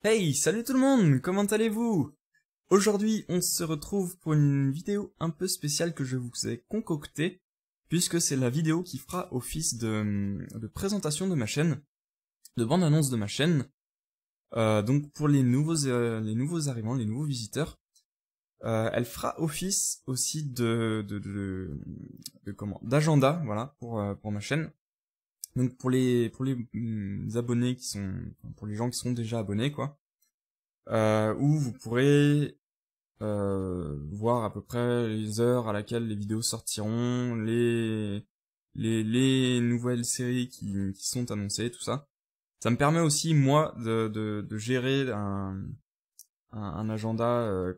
Hey, salut tout le monde, comment allez-vous? Aujourd'hui, on se retrouve pour une vidéo un peu spéciale que je vous ai concoctée, puisque c'est la vidéo qui fera office de présentation de ma chaîne, de bande-annonce de ma chaîne. Donc pour les nouveaux arrivants, les nouveaux visiteurs, elle fera office aussi d'agenda, voilà, pour ma chaîne. Donc pour les abonnés pour les gens qui sont déjà abonnés, quoi. Où vous pourrez voir à peu près les heures à laquelle les vidéos sortiront, les nouvelles séries qui sont annoncées, tout ça. Ça me permet aussi, moi, de gérer un agenda,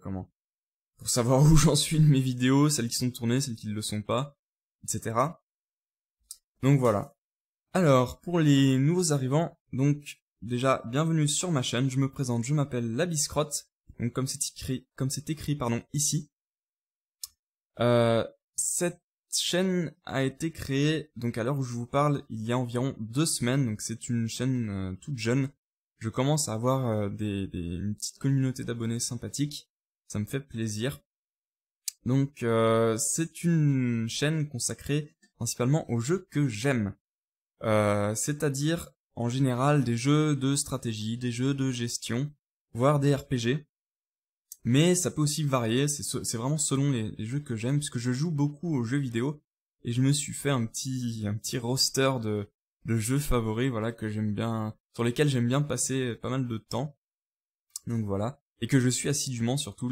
pour savoir où j'en suis de mes vidéos, celles qui sont tournées, celles qui ne le sont pas, etc. Donc voilà. Alors, pour les nouveaux arrivants, donc, déjà, bienvenue sur ma chaîne, je me présente, je m'appelle La Biscrotte, donc comme c'est écrit, ici. Cette chaîne a été créée, donc à l'heure où je vous parle, il y a environ 2 semaines, donc c'est une chaîne toute jeune. Je commence à avoir une petite communauté d'abonnés sympathiques, ça me fait plaisir. Donc c'est une chaîne consacrée principalement aux jeux que j'aime. C'est-à-dire en général des jeux de stratégie, des jeux de gestion, voire des RPG. Mais ça peut aussi varier, c'est vraiment selon les jeux que j'aime, puisque je joue beaucoup aux jeux vidéo, et je me suis fait un petit roster de jeux favoris, voilà, que j'aime bien, sur lesquels j'aime bien passer pas mal de temps. Donc voilà. Et que je suis assidûment surtout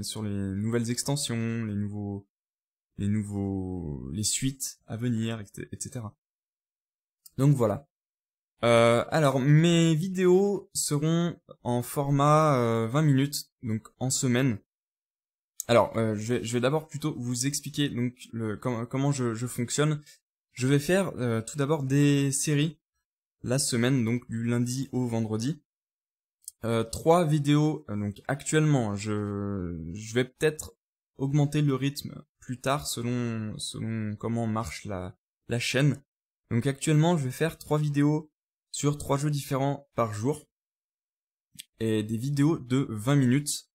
sur les nouvelles extensions, les suites à venir, etc. Donc voilà. Alors mes vidéos seront en format 20 minutes, donc en semaine. Alors je vais d'abord plutôt vous expliquer donc comment je fonctionne. Je vais faire tout d'abord des séries la semaine, donc du lundi au vendredi. 3 vidéos, donc actuellement je vais peut-être augmenter le rythme plus tard selon comment marche la chaîne. Donc actuellement je vais faire 3 vidéos sur 3 jeux différents par jour, et des vidéos de 20 minutes.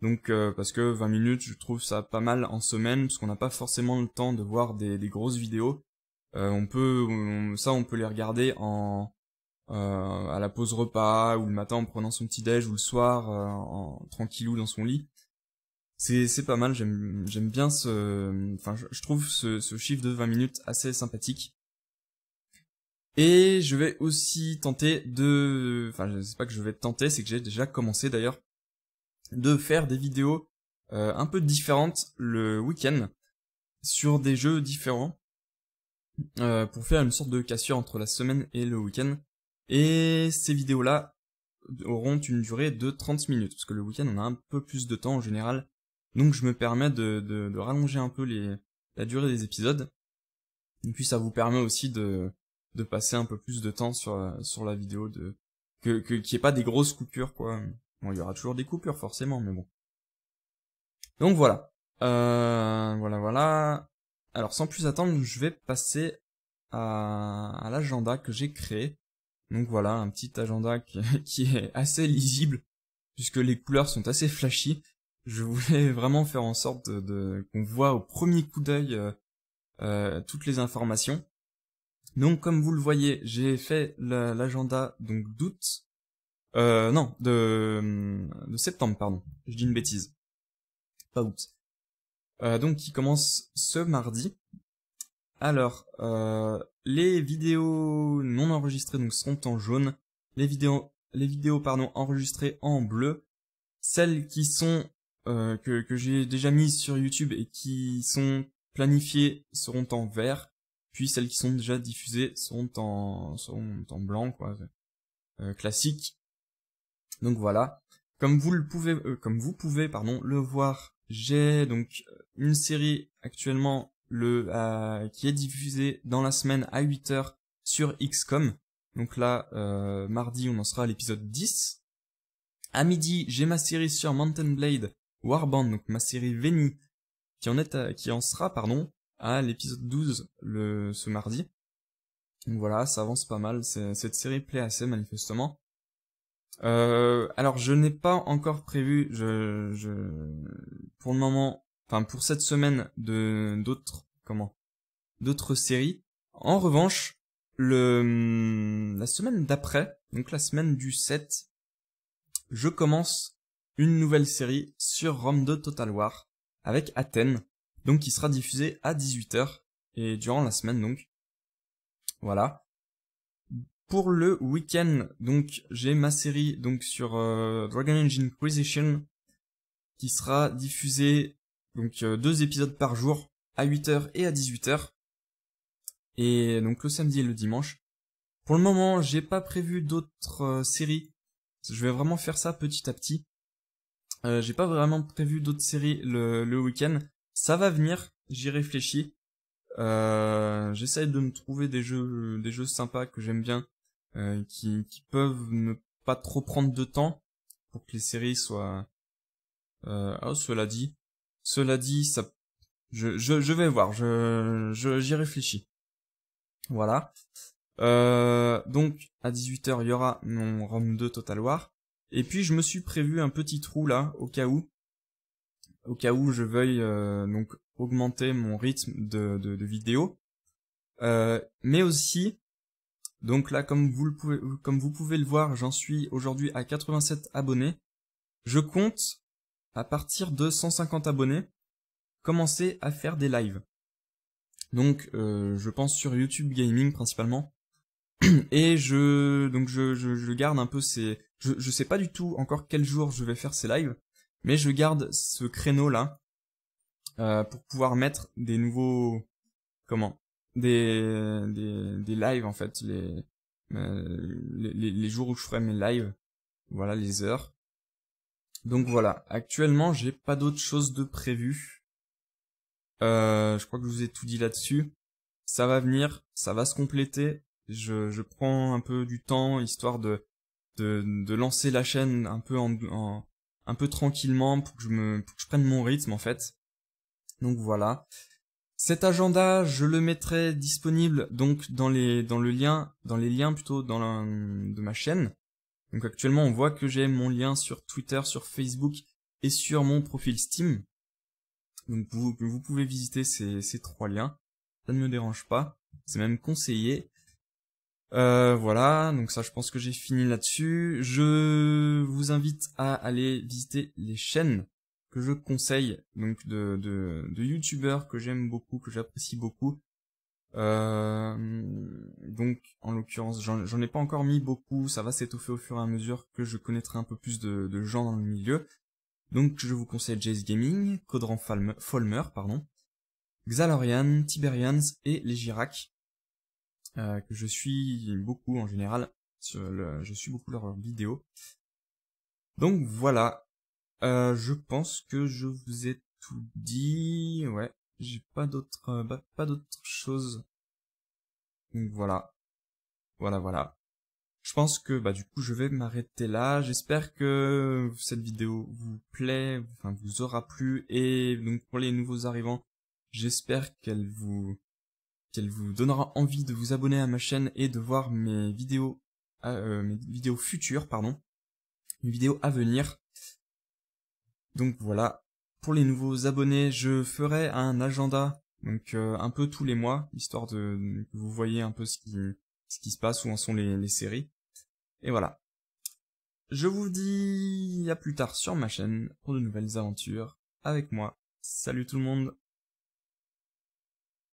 Donc parce que 20 minutes, je trouve ça pas mal en semaine, parce qu'on n'a pas forcément le temps de voir des grosses vidéos. On peut les regarder à la pause repas, ou le matin en prenant son petit déj, ou le soir en tranquillou dans son lit. C'est pas mal, j'aime bien je trouve ce chiffre de 20 minutes assez sympathique. Et je vais aussi tenter je sais pas que je vais tenter, c'est que j'ai déjà commencé d'ailleurs, de faire des vidéos un peu différentes le week-end, sur des jeux différents, pour faire une sorte de cassure entre la semaine et le week-end. Et ces vidéos-là auront une durée de 30 minutes, parce que le week-end on a un peu plus de temps en général, donc je me permets de rallonger un peu la durée des épisodes. Et puis ça vous permet aussi de passer un peu plus de temps sur la vidéo, qu'il y ait pas des grosses coupures, quoi. Bon, il y aura toujours des coupures forcément, mais bon. Donc voilà. Voilà. Alors sans plus attendre, je vais passer à l'agenda que j'ai créé. Donc voilà, un petit agenda qui est assez lisible, puisque les couleurs sont assez flashy. Je voulais vraiment faire en sorte qu'on voit au premier coup d'œil toutes les informations. Donc comme vous le voyez, j'ai fait l'agenda donc d'août, non, de septembre, pardon. Je dis une bêtise. Pas août. Donc qui commence ce mardi. Alors, les vidéos non enregistrées donc sont en jaune, les vidéos enregistrées en bleu, celles qui sont que j'ai déjà mises sur YouTube et qui sont planifiées seront en vert, puis celles qui sont déjà diffusées seront en blanc, quoi, classique. Donc voilà. Comme vous pouvez le voir, j'ai donc une série actuellement qui est diffusée dans la semaine à 8h sur XCOM. Donc là, mardi, on en sera à l'épisode 10. À midi, j'ai ma série sur Mountain Blade Warband, donc ma série Veni, qui en sera à l'épisode 12 ce mardi. Donc voilà, ça avance pas mal, cette série plaît assez manifestement. Alors je n'ai pas encore prévu, pour le moment, enfin pour cette semaine d'autres séries. En revanche, la semaine d'après, donc la semaine du 7, je commence une nouvelle série sur Rome 2 Total War avec Athènes, donc qui sera diffusée à 18h et durant la semaine donc. Voilà. Pour le week-end, donc j'ai ma série donc sur Dragon Age Inquisition qui sera diffusée donc 2 épisodes par jour à 8h et à 18h. Et donc le samedi et le dimanche. Pour le moment, j'ai pas prévu d'autres séries. Je vais vraiment faire ça petit à petit. J'ai pas vraiment prévu d'autres séries le week-end. Ça va venir, j'y réfléchis. J'essaye de me trouver des jeux sympas que j'aime bien, qui peuvent ne pas trop prendre de temps pour que les séries soient. Cela dit, ça, je vais voir, j'y réfléchis. Voilà. Donc à 18h il y aura mon Rome 2 Total War. Et puis je me suis prévu un petit trou là au cas où je veuille donc augmenter mon rythme de vidéo. Mais aussi donc là comme vous pouvez le voir, j'en suis aujourd'hui à 87 abonnés. Je compte à partir de 150 abonnés commencer à faire des lives. Donc je pense sur YouTube Gaming principalement. Et je garde un peu je sais pas du tout encore quel jour je vais faire ces lives, mais je garde ce créneau là pour pouvoir mettre des nouveaux des lives en fait, les jours où je ferai mes lives, voilà les heures. Donc voilà, actuellement j'ai pas d'autre chose de prévu. Je crois que je vous ai tout dit là-dessus. Ça va venir, ça va se compléter. Je prends un peu du temps histoire de lancer la chaîne un peu un peu tranquillement pour que je prenne mon rythme en fait. Donc voilà. Cet agenda, je le mettrai disponible donc dans les liens plutôt de ma chaîne. Donc actuellement, on voit que j'ai mon lien sur Twitter, sur Facebook et sur mon profil Steam. Donc vous pouvez visiter ces 3 liens. Ça ne me dérange pas, c'est même conseillé. Voilà, donc ça je pense que j'ai fini là-dessus. Je vous invite à aller visiter les chaînes que je conseille, donc de youtubeurs que j'aime beaucoup, que j'apprécie beaucoup. Donc en l'occurrence, j'en ai pas encore mis beaucoup, ça va s'étoffer au fur et à mesure que je connaîtrai un peu plus de gens dans le milieu. Donc je vous conseille Jace Gaming, Codran Folmer, Xalorian, Tiberians et les Girac. Que je suis beaucoup en général, je suis beaucoup leurs vidéos. Donc voilà, je pense que je vous ai tout dit, ouais, j'ai pas d'autres choses. Donc voilà, voilà. Je pense que du coup je vais m'arrêter là. J'espère que cette vidéo vous plaît, enfin vous aura plu, et donc pour les nouveaux arrivants, j'espère qu'elle vous donnera envie de vous abonner à ma chaîne et de voir mes vidéos futures, mes vidéos à venir. Donc voilà, pour les nouveaux abonnés, je ferai un agenda, donc un peu tous les mois, histoire que vous voyez un peu ce qui se passe, où en sont les séries. Et voilà. Je vous dis à plus tard sur ma chaîne pour de nouvelles aventures avec moi. Salut tout le monde!